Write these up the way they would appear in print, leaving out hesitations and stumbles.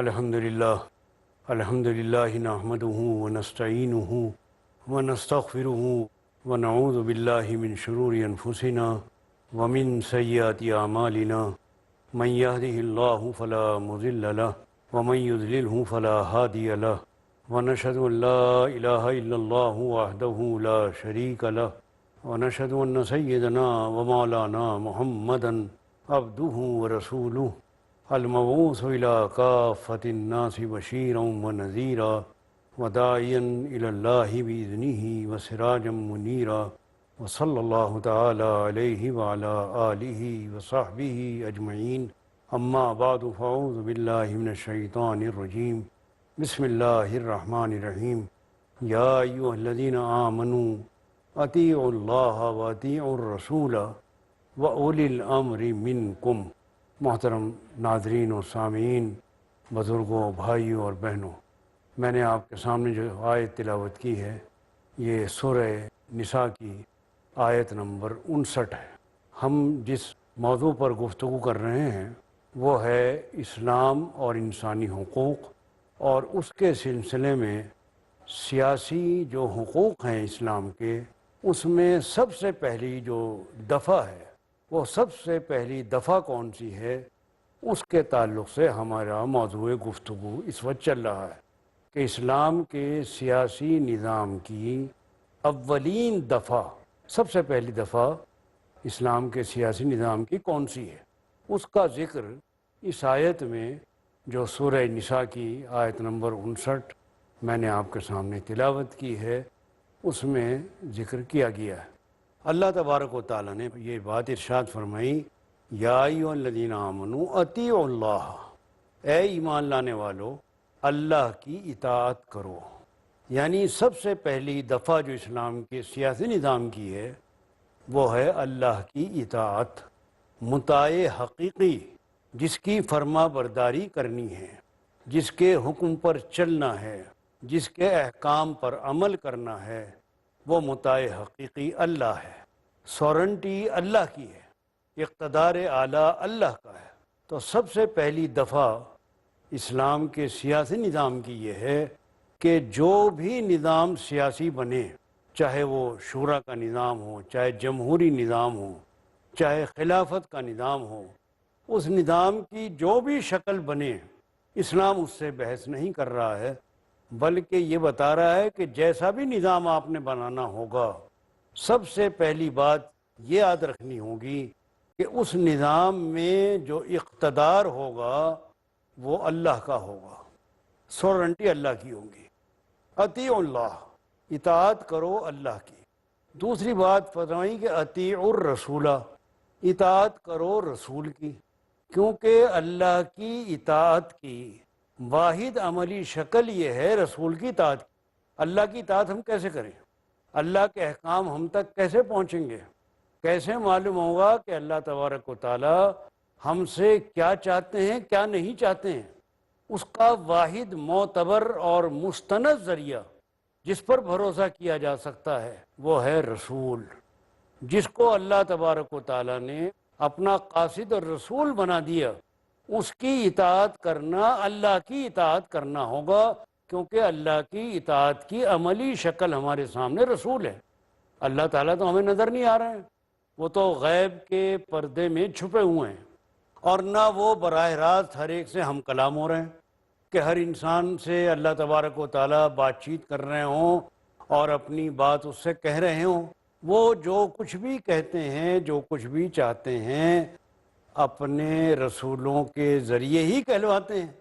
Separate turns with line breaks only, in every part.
الحمدللہ نحمدہ ونستعینہ ونستغفرہ ونعوذ باللہ من شرور انفسنا ومن سیئات اعمالنا من یہدہ اللہ فلا مضل لہ ومن یضللہ فلا ہادی لہ ونشہد ان لا الہ الا اللہ وحدہ لا شریک لہ ونشہد ان سیدنا ومولانا محمدا عبدہ ورسولہ المبعوث إلى كافة الناس بشيرا ونذيرا وداعيا إلى الله بإذنه وسراجا منيرا وصلى الله تعالى عليه وعلى آله وصحبه أجمعين أما بعد فأعوذ بالله من الشيطان الرجيم بسم الله الرحمن الرحيم يا أيها الذين آمنوا أطيعوا الله وأطيعوا الرسول وأولي الأمر منكم۔ محترم ناظرین و سامعین، بزرگوں، بھائیوں اور بہنوں، میں نے آپ کے سامنے جو آیت تلاوت کی ہے یہ سورہ نساء کی آیت نمبر 59 ہے۔ ہم جس موضوع پر گفتگو کر رہے ہیں وہ ہے اسلام اور انسانی حقوق، اور اس کے سلسلے میں سیاسی جو حقوق ہیں اسلام کے، اس میں سب سے پہلی جو دفعہ ہے وہ سب سے پہلی دفعہ کون سی ہے، اس کے تعلق سے ہمارا موضوع گفتگو اس وقت چل رہا ہے کہ اسلام کے سیاسی نظام کی اولین دفعہ، سب سے پہلی دفعہ اسلام کے سیاسی نظام کی کون سی ہے۔ اس کا ذکر اس آیت میں جو سورہ نساء کی آیت نمبر 59 میں نے آپ کے سامنے تلاوت کی ہے اس میں ذکر کیا گیا ہے۔ اللہ تبارک و تعالیٰ نے یہ بات ارشاد فرمائی، یا ایھا الذین آمنوا اطیعوا اللہ، اے ایمان لانے والو اللہ کی اطاعت کرو۔ یعنی سب سے پہلی دفعہ جو اسلام کے سیاسی نظام کی ہے وہ ہے اللہ کی اطاعت، مطاع حقیقی، جس کی فرما برداری کرنی ہے، جس کے حکم پر چلنا ہے، جس کے احکام پر عمل کرنا ہے، وہ مطاع حقیقی اللہ ہے۔ سورنٹی اللہ کی ہے، اقتدار اعلیٰ اللہ کا ہے۔ تو سب سے پہلی دفعہ اسلام کے سیاسی نظام کی یہ ہے کہ جو بھی نظام سیاسی بنے، چاہے وہ شورا کا نظام ہو، چاہے جمہوری نظام ہو، چاہے خلافت کا نظام ہو، اس نظام کی جو بھی شکل بنے، اسلام اس سے بحث نہیں کر رہا ہے، بلکہ یہ بتا رہا ہے کہ جیسا بھی نظام آپ نے بنانا ہوگا، سب سے پہلی بات یہ یاد رکھنی ہوگی کہ اس نظام میں جو اقتدار ہوگا وہ اللہ کا ہوگا، سورنٹی اللہ کی ہوگی۔ اطیعوا اللہ، اطاعت کرو اللہ کی۔ دوسری بات فرمائی کہ اطیعوا الرسول، اطاعت کرو رسول کی، کیونکہ اللہ کی اطاعت کی واحد عملی شکل یہ ہے رسول کی اطاعت۔ اللہ کی اطاعت ہم کیسے کریں؟ اللہ کے احکام ہم تک کیسے پہنچیں گے؟ کیسے معلوم ہوگا کہ اللہ تبارک و تعالی ہم سے کیا چاہتے ہیں، کیا نہیں چاہتے ہیں؟ اس کا واحد معتبر اور مستند ذریعہ جس پر بھروسہ کیا جا سکتا ہے وہ ہے رسول، جس کو اللہ تبارک و تعالی نے اپنا قاصد اور رسول بنا دیا۔ اس کی اطاعت کرنا اللہ کی اطاعت کرنا ہوگا، کیونکہ اللہ کی اطاعت کی عملی شکل ہمارے سامنے رسول ہے۔ اللہ تعالیٰ تو ہمیں نظر نہیں آ رہے ہیں، وہ تو غیب کے پردے میں چھپے ہوئے ہیں، اور نہ وہ براہ راست ہر ایک سے ہم کلام ہو رہے ہیں کہ ہر انسان سے اللہ تبارک و تعالیٰ بات چیت کر رہے ہوں اور اپنی بات اس سے کہہ رہے ہوں۔ وہ جو کچھ بھی کہتے ہیں، جو کچھ بھی چاہتے ہیں، اپنے رسولوں کے ذریعے ہی کہلواتے ہیں۔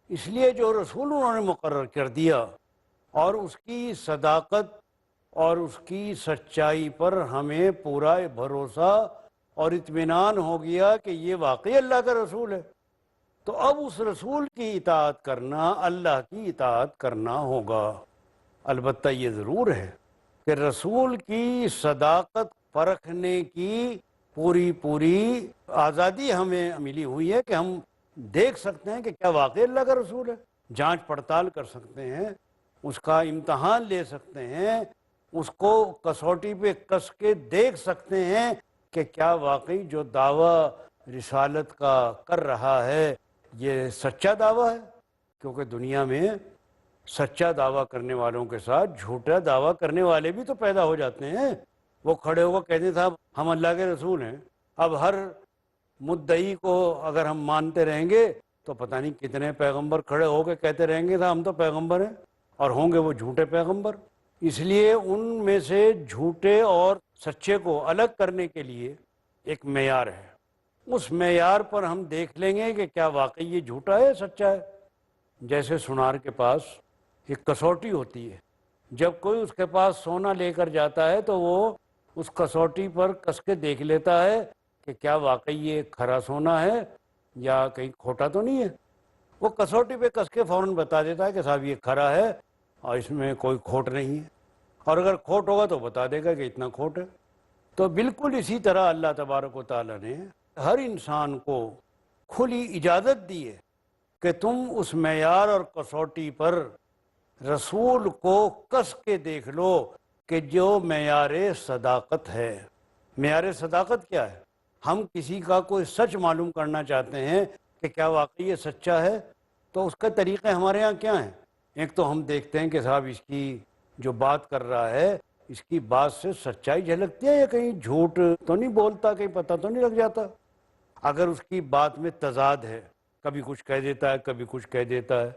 اس لیے جو رسول انہوں نے مقرر کر دیا اور اس کی صداقت اور اس کی سچائی پر ہمیں پورا بھروسہ اور اطمینان ہو گیا کہ یہ واقعی اللہ کا رسول ہے، تو اب اس رسول کی اطاعت کرنا اللہ کی اطاعت کرنا ہوگا۔ البتہ یہ ضرور ہے کہ رسول کی صداقت پرکھنے کی پوری آزادی ہمیں ملی ہوئی ہے کہ ہم دیکھ سکتے ہیں کہ کیا واقعی اللہ کا رسول ہے، جانچ پڑتال کر سکتے ہیں، اس کا امتحان لے سکتے ہیں، اس کو کسوٹی پہ کس کے دیکھ سکتے ہیں کہ کیا واقعی جو دعویٰ رسالت کا کر رہا ہے یہ سچا دعویٰ ہے۔ کیونکہ دنیا میں سچا دعویٰ کرنے والوں کے ساتھ جھوٹا دعویٰ کرنے والے بھی تو پیدا ہو جاتے ہیں۔ وہ کھڑے ہو کر کہتے ہیں صاحب ہم اللہ کے رسول ہیں۔ اب ہر مدعی کو اگر ہم مانتے رہیں گے تو پتہ نہیں کتنے پیغمبر کھڑے ہو کے کہتے رہیں گے صاحب ہم تو پیغمبر ہیں، اور ہوں گے وہ جھوٹے پیغمبر۔ اس لیے ان میں سے جھوٹے اور سچے کو الگ کرنے کے لیے ایک معیار ہے، اس معیار پر ہم دیکھ لیں گے کہ کیا واقعی یہ جھوٹا ہے سچا ہے۔ جیسے سونار کے پاس ایک کسوٹی ہوتی ہے، جب کوئی اس کے پاس سونا لے کر جاتا ہے تو وہ اس کسوٹی پر کس کے دیکھ لیتا ہے کہ کیا واقعی یہ کھرا سونا ہے یا کہیں کھوٹا تو نہیں ہے۔ وہ کسوٹی پہ کس کے فوراً بتا دیتا ہے کہ صاحب یہ کھرا ہے اور اس میں کوئی کھوٹ نہیں ہے، اور اگر کھوٹ ہوگا تو بتا دے گا کہ اتنا کھوٹ ہے۔ تو بالکل اسی طرح اللہ تبارک و تعالیٰ نے ہر انسان کو کھلی اجازت دی ہے کہ تم اس معیار اور کسوٹی پر رسول کو کس کے دیکھ لو کہ جو معیار صداقت ہے۔ معیار صداقت کیا ہے؟ ہم کسی کا کوئی سچ معلوم کرنا چاہتے ہیں کہ کیا واقعی یہ سچا ہے، تو اس کے طریقے ہمارے ہاں کیا ہیں؟ ایک تو ہم دیکھتے ہیں کہ صاحب اس کی جو بات کر رہا ہے اس کی بات سے سچائی جھلکتی ہے یا کہیں جھوٹ تو نہیں بولتا، کہیں پتہ تو نہیں لگ جاتا۔ اگر اس کی بات میں تضاد ہے، کبھی کچھ کہہ دیتا ہے کبھی کچھ کہہ دیتا ہے،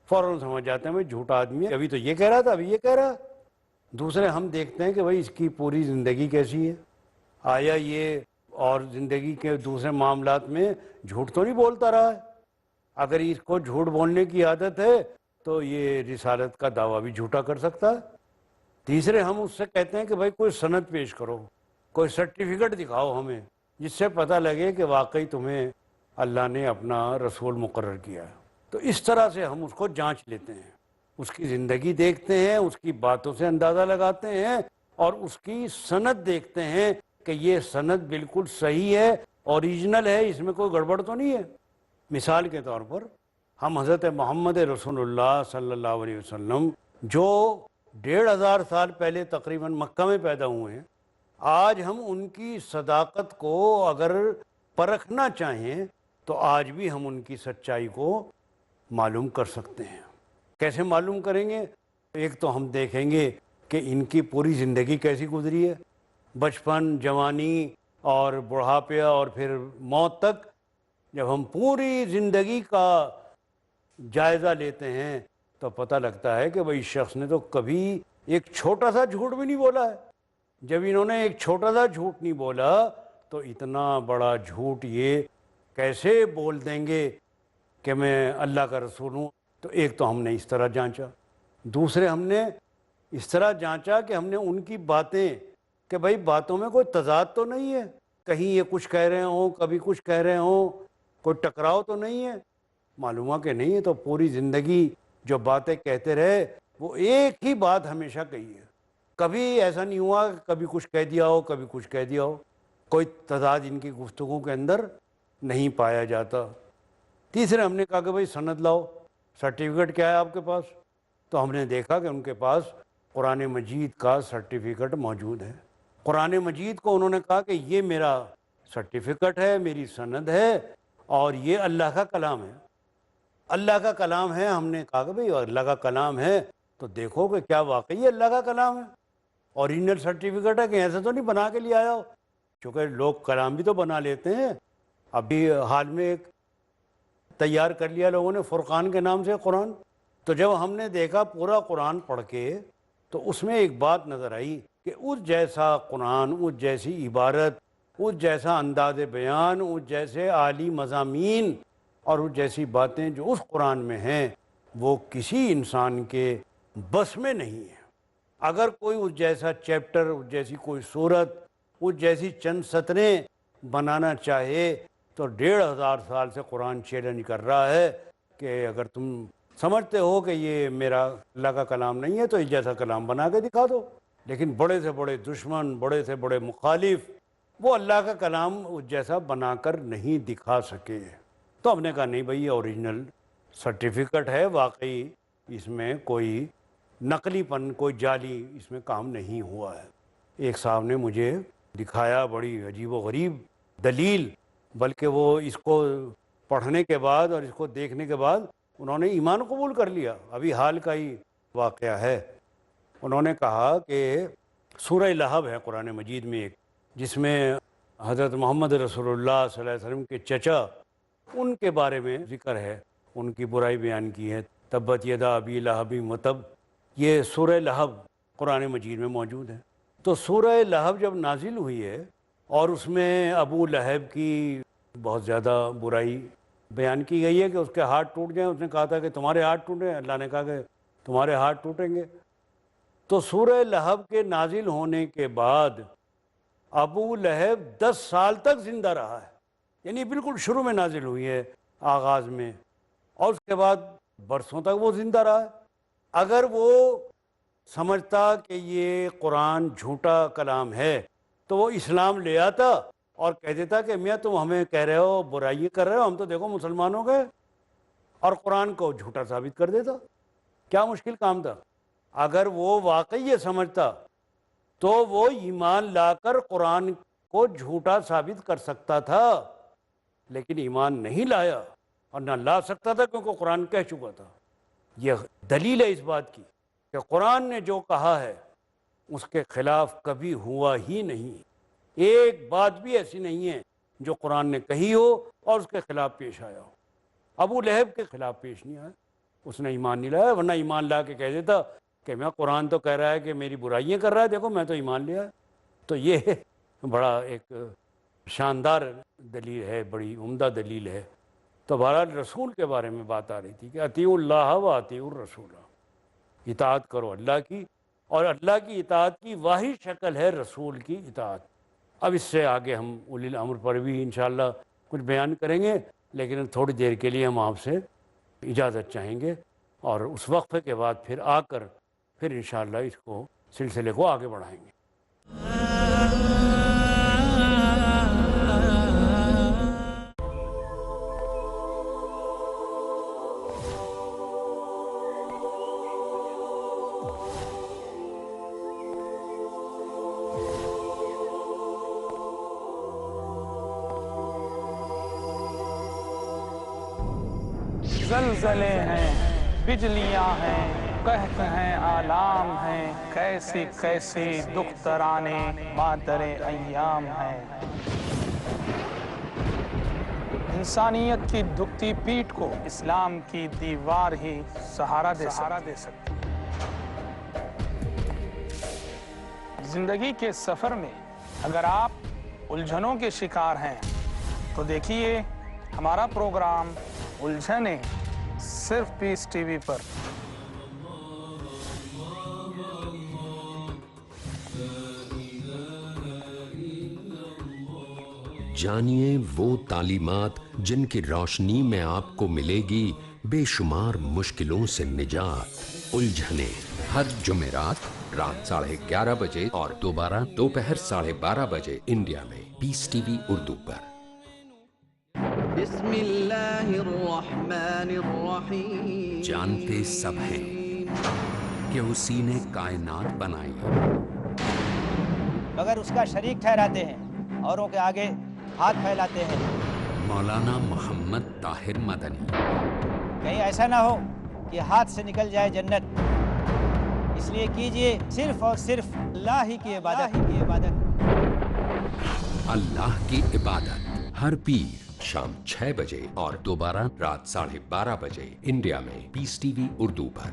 فوراً سمجھ جاتے ہیں بھائی جھوٹا آدمی ہے، ابھی تو یہ کہہ رہا تھا ابھی یہ کہہ رہا ہے۔ دوسرے ہم دیکھتے ہیں کہ بھائی اس کی پوری زندگی کیسی ہے، آیا یہ اور زندگی کے دوسرے معاملات میں جھوٹ تو نہیں بولتا رہا ہے۔ اگر اس کو جھوٹ بولنے کی عادت ہے تو یہ رسالت کا دعویٰ بھی جھوٹا کر سکتا ہے۔ تیسرے ہم اس سے کہتے ہیں کہ بھائی کوئی سند پیش کرو، کوئی سرٹیفکیٹ دکھاؤ ہمیں جس سے پتہ لگے کہ واقعی تمہیں اللہ نے اپنا رسول مقرر کیا ہے۔ تو اس طرح سے ہم اس کو جانچ لیتے ہیں، اس کی زندگی دیکھتے ہیں، اس کی باتوں سے اندازہ لگاتے ہیں، اور اس کی سند دیکھتے ہیں کہ یہ سند بالکل صحیح ہے، اوریجنل ہے، اس میں کوئی گڑبڑ تو نہیں ہے۔ مثال کے طور پر ہم حضرت محمد رسول اللہ صلی اللہ علیہ وسلم جو 1500 سال پہلے تقریباً مکہ میں پیدا ہوئے ہیں، آج ہم ان کی صداقت کو اگر پرکھنا چاہیں تو آج بھی ہم ان کی سچائی کو معلوم کر سکتے ہیں۔ کیسے معلوم کریں گے؟ ایک تو ہم دیکھیں گے کہ ان کی پوری زندگی کیسی گزری ہے، بچپن، جوانی اور بڑھاپے اور پھر موت تک۔ جب ہم پوری زندگی کا جائزہ لیتے ہیں تو پتہ لگتا ہے کہ بھائی شخص نے تو کبھی ایک چھوٹا سا جھوٹ بھی نہیں بولا ہے۔ جب انہوں نے ایک چھوٹا سا جھوٹ نہیں بولا تو اتنا بڑا جھوٹ یہ کیسے بول دیں گے کہ میں اللہ کا رسول ہوں؟ تو ایک تو ہم نے اس طرح جانچا، دوسرے ہم نے اس طرح جانچا کہ ہم نے ان کی باتیں کہ بھائی باتوں میں کوئی تضاد تو نہیں ہے، کہیں یہ کچھ کہہ رہے ہوں کبھی کچھ کہہ رہے ہوں، کوئی ٹکراؤ تو نہیں ہے۔ معلوم ہوا کہ نہیں ہے، تو پوری زندگی جو باتیں کہتے رہے وہ ایک ہی بات ہمیشہ کہی ہے، کبھی ایسا نہیں ہوا کہ کبھی کچھ کہہ دیا ہو کبھی کچھ کہہ دیا ہو، کوئی تضاد ان کی گفتگو کے اندر نہیں پایا جاتا۔ تیسرے ہم نے کہا کہ بھائی سند لاؤ، سرٹیفکیٹ کیا ہے آپ کے پاس؟ تو ہم نے دیکھا کہ ان کے پاس قرآن مجید کا سرٹیفکیٹ موجود ہے۔ قرآن مجید کو انہوں نے کہا کہ یہ میرا سرٹیفکیٹ ہے، میری سند ہے، اور یہ اللہ کا کلام ہے۔ اللہ کا کلام ہے، ہم نے کہا کہ بھئی اللہ کا کلام ہے تو دیکھو کہ کیا واقعی اللہ کا کلام ہے، اوریجنل سرٹیفکیٹ ہے کہ ایسے تو نہیں بنا کے لے آیا ہو، چونکہ لوگ کلام بھی تو بنا لیتے ہیں۔ ابھی حال میں ایک تیار کر لیا لوگوں نے فرقان کے نام سے قرآن، تو جب ہم نے دیکھا پورا قرآن پڑھ کے تو اس میں ایک بات نظر آئی کہ اس جیسا قرآن، اس جیسی عبارت، اس جیسا انداز بیان، اس جیسے عالی مضامین اور اس جیسی باتیں جو اس قرآن میں ہیں وہ کسی انسان کے بس میں نہیں ہے۔ اگر کوئی اس جیسا چیپٹر، اس جیسی کوئی صورت، اس جیسی چند سطریں بنانا چاہے تو 1500 سال سے قرآن چیلنج کر رہا ہے کہ اگر تم سمجھتے ہو کہ یہ میرا اللہ کا کلام نہیں ہے تو اس جیسا کلام بنا کے دکھا دو۔ لیکن بڑے سے بڑے دشمن، بڑے سے بڑے مخالف وہ اللہ کا کلام اس جیسا بنا کر نہیں دکھا سکے۔ تو ہم نے کہا نہیں بھائی یہ اوریجنل سرٹیفکیٹ ہے، واقعی اس میں کوئی نقلی پن، کوئی جعلی اس میں کام نہیں ہوا ہے۔ ایک صاحب نے مجھے دکھایا بڑی عجیب و غریب دلیل، بلکہ وہ اس کو پڑھنے کے بعد اور اس کو دیکھنے کے بعد انہوں نے ایمان قبول کر لیا. ابھی حال کا ہی واقعہ ہے. انہوں نے کہا کہ سورہ لہب ہے قرآن مجید میں ایک، جس میں حضرت محمد رسول اللہ صلی اللہ علیہ وسلم کے چچا، ان کے بارے میں ذکر ہے، ان کی برائی بیان کی ہے. تبت یدا ابی لہب وتب، یہ سورہ لہب قرآن مجید میں موجود ہے. تو سورہ لہب جب نازل ہوئی ہے اور اس میں ابو لہب کی بہت زیادہ برائی بیان کی گئی ہے کہ اس کے ہاتھ ٹوٹ جائیں. اس نے کہا تھا کہ تمہارے ہاتھ ٹوٹیں، اللہ نے کہا کہ تمہارے ہاتھ ٹوٹیں گے. تو سورہ لہب کے نازل ہونے کے بعد ابو لہب 10 سال تک زندہ رہا ہے. یعنی بالکل شروع میں نازل ہوئی ہے، آغاز میں، اور اس کے بعد برسوں تک وہ زندہ رہا ہے. اگر وہ سمجھتا کہ یہ قرآن جھوٹا کلام ہے تو وہ اسلام لے آتا اور کہہ دیتا کہ میاں تم ہمیں کہہ رہے ہو برائی کر رہے ہو، ہم تو دیکھو مسلمان ہو گئے، اور قرآن کو جھوٹا ثابت کر دیتا. کیا مشکل کام تھا؟ اگر وہ واقعی یہ سمجھتا تو وہ ایمان لا کر قرآن کو جھوٹا ثابت کر سکتا تھا، لیکن ایمان نہیں لایا اور نہ لا سکتا تھا کیونکہ قرآن کہہ چکا تھا. یہ دلیل ہے اس بات کی کہ قرآن نے جو کہا ہے اس کے خلاف کبھی ہوا ہی نہیں. ایک بات بھی ایسی نہیں ہے جو قرآن نے کہی ہو اور اس کے خلاف پیش آیا ہو. ابو لہب کے خلاف پیش نہیں آیا، اس نے ایمان نہیں لایا، ورنہ ایمان لا کے کہہ دیتا کہ میں قرآن تو کہہ رہا ہے کہ میری برائیاں کر رہا ہے، دیکھو میں تو ایمان لیا. تو یہ بڑا ایک شاندار دلیل ہے، بڑی عمدہ دلیل ہے. تو بہرحال رسول کے بارے میں بات آ رہی تھی کہ اطیعوا اللہ و اطیعوا الرسول، اطاعت کرو اللہ کی، اور اللہ کی اطاعت کی واحد شکل ہے رسول کی اطاعت. اب اس سے آگے ہم اولی الامر پر بھی انشاءاللہ کچھ بیان کریں گے، لیکن تھوڑی دیر کے لیے ہم آپ سے اجازت چاہیں گے، اور اس وقفے کے بعد پھر آ کر پھر انشاءاللہ اس کو سلسلے کو آگے بڑھائیں گے.
زلزلے ہیں، بجلیاں ہیں، قحط ہیں، آلام ہیں، کیسی کیسی دکھ ترانے مادر ایام ہیں. انسانیت کی دکھتی پیٹھ کو اسلام کی دیوار ہی سہارا دے سکتی. زندگی کے سفر میں اگر آپ الجھنوں کے شکار ہیں تو دیکھیے ہمارا پروگرام الجھنیں صرف پیس ٹی وی پر.
جانیے وہ تعلیمات جن کی روشنی میں آپ کو ملے گی بے شمار مشکلوں سے نجات. الجھنیں ہر جمعرات رات 11:30 بجے اور دوبارہ دوپہر 12:30 بجے انڈیا میں پیس ٹی وی اردو پر.
بسم اللہ الرحمن الرحیم.
جانتے سب ہیں کہ اسی نے کائنات بنائی،
مگر اس کا شریک ٹھہراتے ہیں، اوروں کے آگے ہاتھ پھیلاتے ہیں.
مولانا محمد طاہر مدنی.
کہیں ایسا نہ ہو کہ ہاتھ سے نکل جائے جنت، اس لیے کیجئے صرف اور صرف اللہ ہی کی عبادت.
اللہ کی عبادت ہر پیر شام 6 بجے اور دوبارہ رات 12:30 بجے انڈیا میں پیس ٹی وی اردو پر.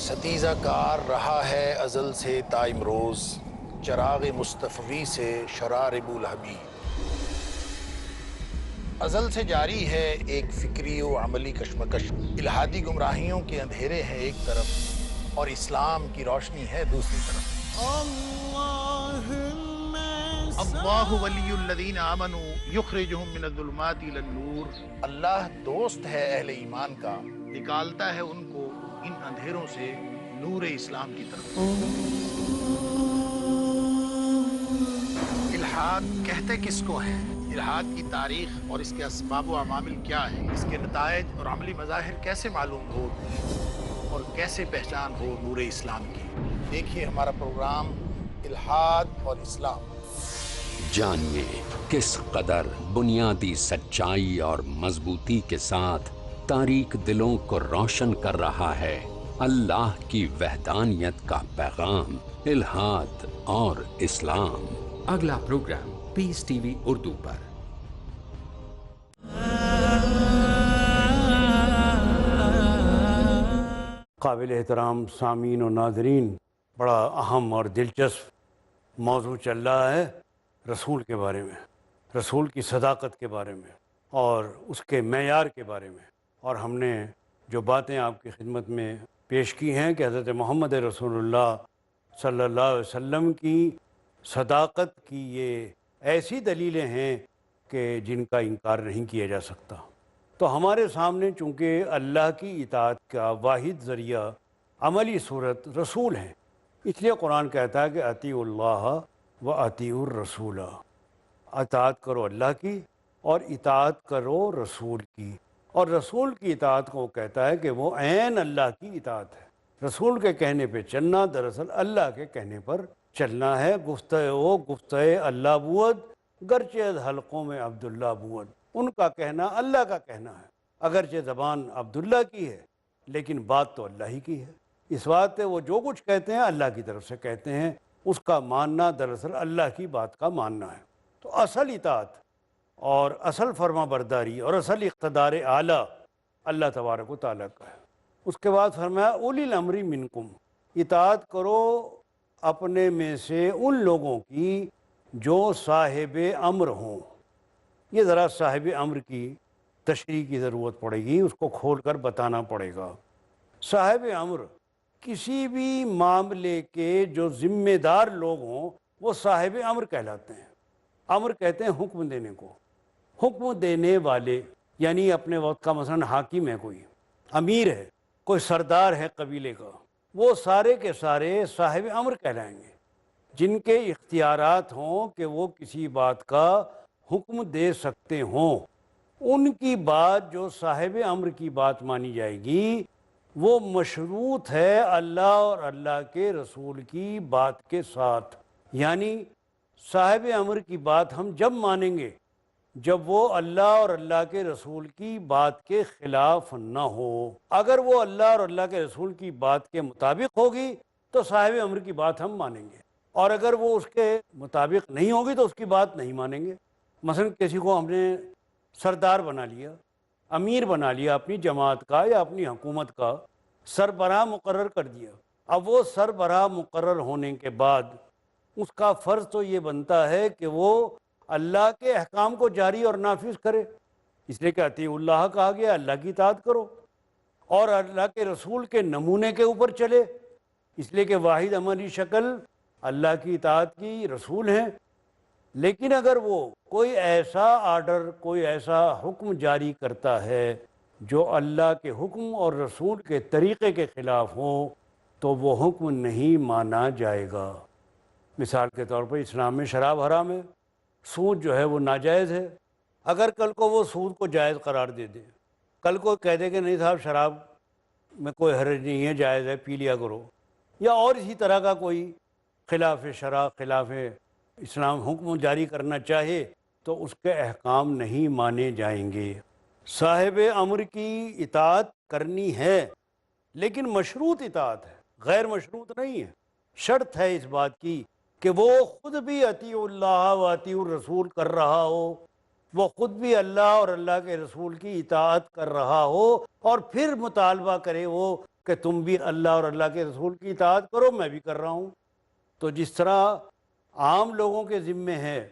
ستیزہ کار رہا ہے ازل سے تا امروز، چراغ مصطفی سے شرار ابو لہبی. ازل سے جاری ہے ایک فکری و عملی کشمکش. الہادی گمراہیوں کے اندھیرے ہیں ایک طرف اور اسلام کی روشنی ہے دوسری طرف. اللہ ولی الذین آمنوا یخرجہم من الظلمات الی النور. اللہ دوست ہے اہل ایمان کا، نکالتا ہے ان کو ان اندھیروں سے نور اسلام کی طرف. الحاد کہتے کس کو ہے؟ الحاد کی تاریخ اور اس کے اسباب و عوامل کیا ہے؟ اس کے نتائج اور عملی مظاہر کیسے معلوم ہو اور کیسے پہچان ہو نور اسلام کی؟ دیکھیے ہمارا پروگرام الحاد اور اسلام
جانیے کس قدر بنیادی سچائی اور مضبوطی کے ساتھ تاریک دلوں کو روشن کر رہا ہے اللہ کی وحدانیت کا پیغام، الہاد اور اسلام۔ اگلا پروگرام پیس ٹی وی اردو پر۔
قابل احترام سامعین و ناظرین، بڑا اہم اور دلچسپ موضوع چل رہا ہے رسول کے بارے میں، رسول کی صداقت کے بارے میں اور اس کے معیار کے بارے میں۔ اور ہم نے جو باتیں آپ کی خدمت میں پیش کی ہیں کہ حضرت محمد رسول اللہ صلی اللہ علیہ وسلم کی صداقت کی یہ ایسی دلیلیں ہیں کہ جن کا انکار نہیں کیا جا سکتا۔ تو ہمارے سامنے چونکہ اللہ کی اطاعت کا واحد ذریعہ عملی صورت رسول ہیں، اس لیے قرآن کہتا ہے کہ اطیعوا اللہ و اطیعوا الرسول، اطاعت کرو اللہ کی اور اطاعت کرو رسول کی۔ اور رسول کی اطاعت کو کہتا ہے کہ وہ عین اللہ کی اطاعت ہے۔ رسول کے کہنے پہ چلنا دراصل اللہ کے کہنے پر چلنا ہے۔ گفتہ اللہ بود گرچہ حلقوں میں عبداللہ بود، ان کا کہنا اللہ کا کہنا ہے، اگرچہ زبان عبداللہ کی ہے لیکن بات تو اللہ ہی کی ہے۔ اس بات پہ وہ جو کچھ کہتے ہیں اللہ کی طرف سے کہتے ہیں، اس کا ماننا دراصل اللہ کی بات کا ماننا ہے۔ تو اصل اطاعت اور اصل فرما برداری اور اصل اقتدار اعلیٰ اللہ تبارک و تعالیٰ کا ہے۔ اس کے بعد فرمایا اولی الامر منکم، اطاعت کرو اپنے میں سے ان لوگوں کی جو صاحب امر ہوں۔ یہ ذرا صاحب امر کی تشریح کی ضرورت پڑے گی، اس کو کھول کر بتانا پڑے گا۔ صاحب امر کسی بھی معاملے کے جو ذمہ دار لوگ ہوں وہ صاحب امر کہلاتے ہیں۔ امر کہتے ہیں حکم دینے کو، حکم دینے والے، یعنی اپنے وقت کا مثلا حاکم ہے، کوئی امیر ہے، کوئی سردار ہے قبیلے کا، وہ سارے کے سارے صاحب امر کہلائیں گے، جن کے اختیارات ہوں کہ وہ کسی بات کا حکم دے سکتے ہوں۔ ان کی بات جو صاحب امر کی بات مانی جائے گی وہ مشروط ہے اللہ اور اللہ کے رسول کی بات کے ساتھ۔ یعنی صاحب امر کی بات ہم جب مانیں گے جب وہ اللہ اور اللہ کے رسول کی بات کے خلاف نہ ہو۔ اگر وہ اللہ اور اللہ کے رسول کی بات کے مطابق ہوگی تو صاحب امر کی بات ہم مانیں گے، اور اگر وہ اس کے مطابق نہیں ہوگی تو اس کی بات نہیں مانیں گے۔ مثلا کسی کو ہم نے سردار بنا لیا، امیر بنا لیا اپنی جماعت کا یا اپنی حکومت کا، سربراہ مقرر کر دیا۔ اب وہ سربراہ مقرر ہونے کے بعد اس کا فرض تو یہ بنتا ہے کہ وہ اللہ کے احکام کو جاری اور نافذ کرے، اس لیے کہ اطیعوا اللہ کہا گیا، اللہ کی اطاعت کرو، اور اللہ کے رسول کے نمونے کے اوپر چلے، اس لیے کہ واحد عملی شکل اللہ کی اطاعت کی رسول ہیں۔ لیکن اگر وہ کوئی ایسا آرڈر، کوئی ایسا حکم جاری کرتا ہے جو اللہ کے حکم اور رسول کے طریقے کے خلاف ہو تو وہ حکم نہیں مانا جائے گا۔ مثال کے طور پر اسلام میں شراب حرام ہے، سود جو ہے وہ ناجائز ہے۔ اگر کل کو وہ سود کو جائز قرار دے دے، کل کو کہہ دے کہ نہیں صاحب شراب میں کوئی حرج نہیں ہے، جائز ہے، پی لیا کرو، یا اور اسی طرح کا کوئی خلاف شرع، خلاف اسلام حکم جاری کرنا چاہے تو اس کے احکام نہیں مانے جائیں گے۔ صاحب امر کی اطاعت کرنی ہے لیکن مشروط اطاعت ہے، غیر مشروط نہیں ہے۔ شرط ہے اس بات کی کہ وہ خود بھی اطیعوا اللہ و اطیعوا الرسول کر رہا ہو، وہ خود بھی اللہ اور اللہ کے رسول کی اطاعت کر رہا ہو، اور پھر مطالبہ کرے وہ کہ تم بھی اللہ اور اللہ کے رسول کی اطاعت کرو، میں بھی کر رہا ہوں۔ تو جس طرح عام لوگوں کے ذمے ہے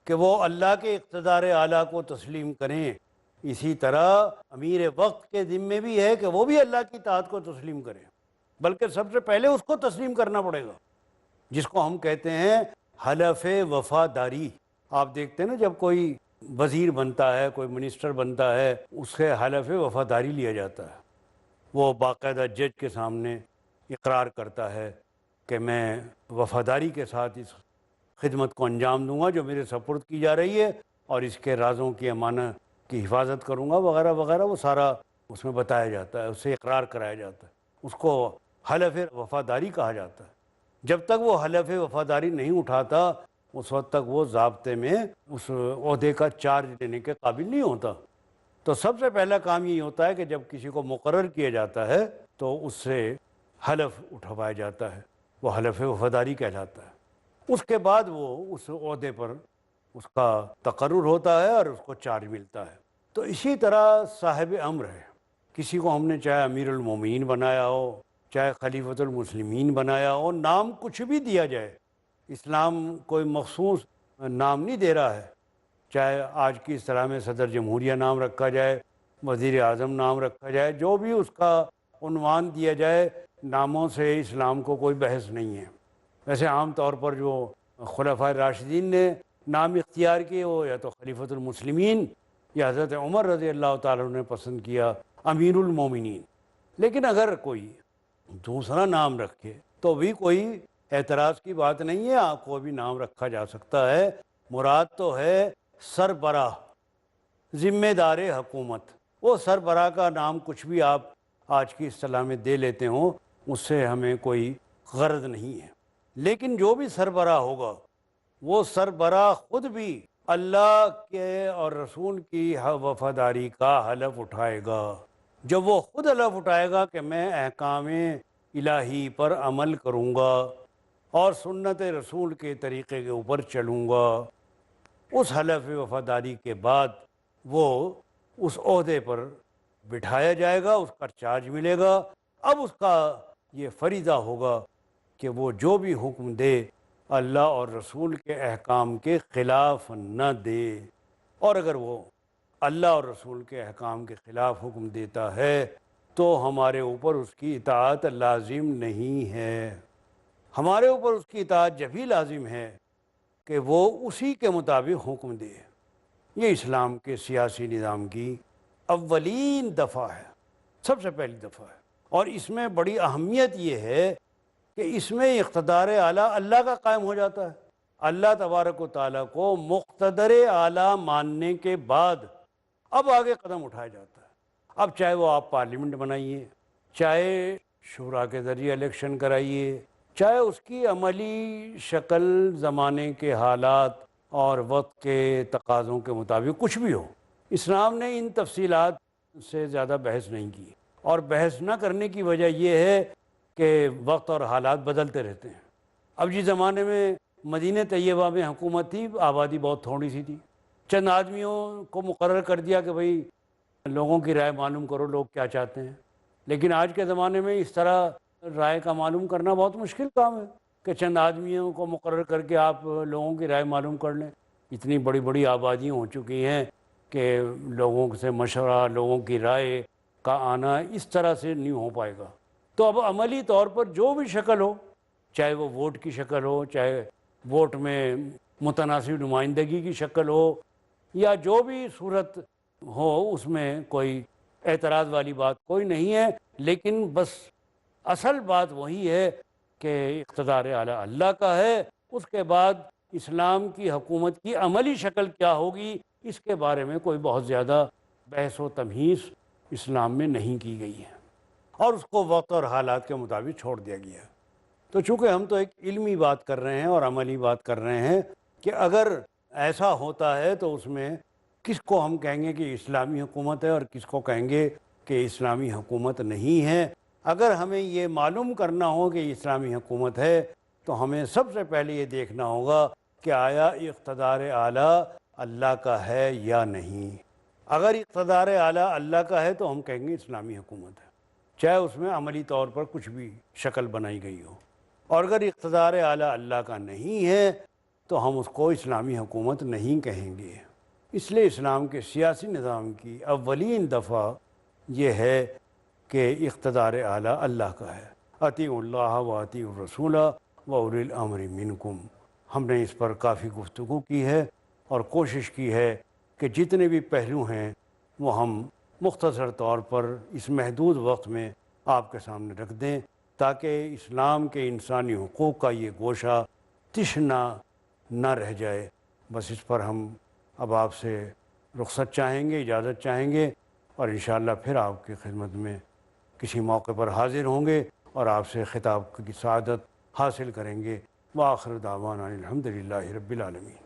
کہ وہ اللہ کے اقتدار اعلیٰ کو تسلیم کریں، اسی طرح امیر وقت کے ذمے بھی ہے کہ وہ بھی اللہ کی اطاعت کو تسلیم کریں، بلکہ سب سے پہلے اس کو تسلیم کرنا پڑے گا، جس کو ہم کہتے ہیں حلف وفاداری۔ آپ دیکھتے ہیں نا جب کوئی وزیر بنتا ہے، کوئی منسٹر بنتا ہے، اس سے حلف وفاداری لیا جاتا ہے، وہ باقاعدہ جج کے سامنے اقرار کرتا ہے کہ میں وفاداری کے ساتھ اس خدمت کو انجام دوں گا جو میرے سپرد کی جا رہی ہے، اور اس کے رازوں کی امانت کی حفاظت کروں گا وغیرہ وغیرہ، وہ سارا اس میں بتایا جاتا ہے، اس سے اقرار کرایا جاتا ہے، اس کو حلف وفاداری کہا جاتا ہے۔ جب تک وہ حلف وفاداری نہیں اٹھاتا اس وقت تک وہ ضابطے میں اس عہدے کا چارج لینے کے قابل نہیں ہوتا۔ تو سب سے پہلا کام یہی ہوتا ہے کہ جب کسی کو مقرر کیا جاتا ہے تو اس سے حلف اٹھوایا جاتا ہے، وہ حلف وفاداری کہلاتا ہے۔ اس کے بعد وہ اس عہدے پر اس کا تقرر ہوتا ہے اور اس کو چارج ملتا ہے۔ تو اسی طرح صاحب امر ہے، کسی کو ہم نے چاہے امیر المومنین بنایا ہو، چاہے خلیفۃ المسلمین بنایا ہو، نام کچھ بھی دیا جائے، اسلام کوئی مخصوص نام نہیں دے رہا ہے، چاہے آج کی اصطلاح میں صدر جمہوریہ نام رکھا جائے، وزیر اعظم نام رکھا جائے، جو بھی اس کا عنوان دیا جائے، ناموں سے اسلام کو کوئی بحث نہیں ہے۔ ویسے عام طور پر جو خلفائے راشدین نے نام اختیار کیے وہ یا تو خلیفۃ المسلمین یا حضرت عمر رضی اللہ تعالیٰ عنہ نے پسند کیا امیر المومنین، لیکن اگر کوئی دوسرا نام رکھے تو بھی کوئی اعتراض کی بات نہیں ہے، آپ کو بھی نام رکھا جا سکتا ہے۔ مراد تو ہے سربراہ، ذمہ دار حکومت۔ وہ سربراہ کا نام کچھ بھی آپ آج کی اصطلاح میں دے لیتے ہوں، اس سے ہمیں کوئی غرض نہیں ہے، لیکن جو بھی سربراہ ہوگا وہ سربراہ خود بھی اللہ کے اور رسول کی وفاداری کا حلف اٹھائے گا۔ جب وہ خود حلف اٹھائے گا کہ میں احکام الہی پر عمل کروں گا اور سنت رسول کے طریقے کے اوپر چلوں گا، اس حلف وفاداری کے بعد وہ اس عہدے پر بٹھایا جائے گا، اس کا چارج ملے گا۔ اب اس کا یہ فریضہ ہوگا کہ وہ جو بھی حکم دے اللہ اور رسول کے احکام کے خلاف نہ دے، اور اگر وہ اللہ اور رسول کے احکام کے خلاف حکم دیتا ہے تو ہمارے اوپر اس کی اطاعت لازم نہیں ہے۔ ہمارے اوپر اس کی اطاعت جب ہی لازم ہے کہ وہ اسی کے مطابق حکم دے۔ یہ اسلام کے سیاسی نظام کی اولین دفعہ ہے، سب سے پہلی دفعہ ہے، اور اس میں بڑی اہمیت یہ ہے کہ اس میں اقتدار اعلیٰ اللہ کا قائم ہو جاتا ہے۔ اللہ تبارک و تعالیٰ کو مقتدر اعلیٰ ماننے کے بعد اب آگے قدم اٹھایا جاتا ہے۔ اب چاہے وہ آپ پارلیمنٹ بنائیے، چاہے شورا کے ذریعے الیکشن کرائیے، چاہے اس کی عملی شکل زمانے کے حالات اور وقت کے تقاضوں کے مطابق کچھ بھی ہو، اسلام نے ان تفصیلات سے زیادہ بحث نہیں کی، اور بحث نہ کرنے کی وجہ یہ ہے کہ وقت اور حالات بدلتے رہتے ہیں۔ اب جس زمانے میں مدینہ طیبہ میں حکومت تھی، آبادی بہت تھوڑی سی تھی، چند آدمیوں کو مقرر کر دیا کہ بھئی لوگوں کی رائے معلوم کرو، لوگ کیا چاہتے ہیں۔ لیکن آج کے زمانے میں اس طرح رائے کا معلوم کرنا بہت مشکل کام ہے کہ چند آدمیوں کو مقرر کر کے آپ لوگوں کی رائے معلوم کر لیں۔ اتنی بڑی بڑی آبادیاں ہو چکی ہیں کہ لوگوں سے مشورہ، لوگوں کی رائے کا آنا اس طرح سے نہیں ہو پائے گا۔ تو اب عملی طور پر جو بھی شکل ہو، چاہے وہ ووٹ کی شکل ہو، چاہے ووٹ میں متناسب نمائندگی کی شکل ہو، یا جو بھی صورت ہو، اس میں کوئی اعتراض والی بات کوئی نہیں ہے، لیکن بس اصل بات وہی ہے کہ اقتدار اعلیٰ اللہ کا ہے۔ اس کے بعد اسلام کی حکومت کی عملی شکل کیا ہوگی، اس کے بارے میں کوئی بہت زیادہ بحث و تمہیز اسلام میں نہیں کی گئی ہے، اور اس کو وقت اور حالات کے مطابق چھوڑ دیا گیا ہے۔ تو چونکہ ہم تو ایک علمی بات کر رہے ہیں اور عملی بات کر رہے ہیں کہ اگر ایسا ہوتا ہے تو اس میں کس کو ہم کہیں گے کہ اسلامی حکومت ہے اور کس کو کہیں گے کہ اسلامی حکومت نہیں ہے۔ اگر ہمیں یہ معلوم کرنا ہو کہ اسلامی حکومت ہے تو ہمیں سب سے پہلے یہ دیکھنا ہوگا کہ آیا اقتدار اعلیٰ اللہ کا ہے یا نہیں۔ اگر اقتدار اعلیٰ اللہ کا ہے تو ہم کہیں گے اسلامی حکومت ہے، چاہے اس میں عملی طور پر کچھ بھی شکل بنائی گئی ہو، اور اگر اقتدار اعلیٰ اللہ کا نہیں ہے تو ہم اس کو اسلامی حکومت نہیں کہیں گے۔ اس لیے اسلام کے سیاسی نظام کی اولین دفعہ یہ ہے کہ اقتدار اعلیٰ اللہ کا ہے۔ اطیعوا اللہ و اطیعوا الرسول و اولی الامر منکم۔ ہم نے اس پر کافی گفتگو کی ہے اور کوشش کی ہے کہ جتنے بھی پہلو ہیں وہ ہم مختصر طور پر اس محدود وقت میں آپ کے سامنے رکھ دیں، تاکہ اسلام کے انسانی حقوق کا یہ گوشہ تشنا نہ رہ جائے۔ بس اس پر ہم اب آپ سے رخصت چاہیں گے، اجازت چاہیں گے، اور انشاءاللہ پھر آپ کی خدمت میں کسی موقع پر حاضر ہوں گے اور آپ سے خطاب کی سعادت حاصل کریں گے۔ وآخر دعوانا الحمدللہ رب العالمین.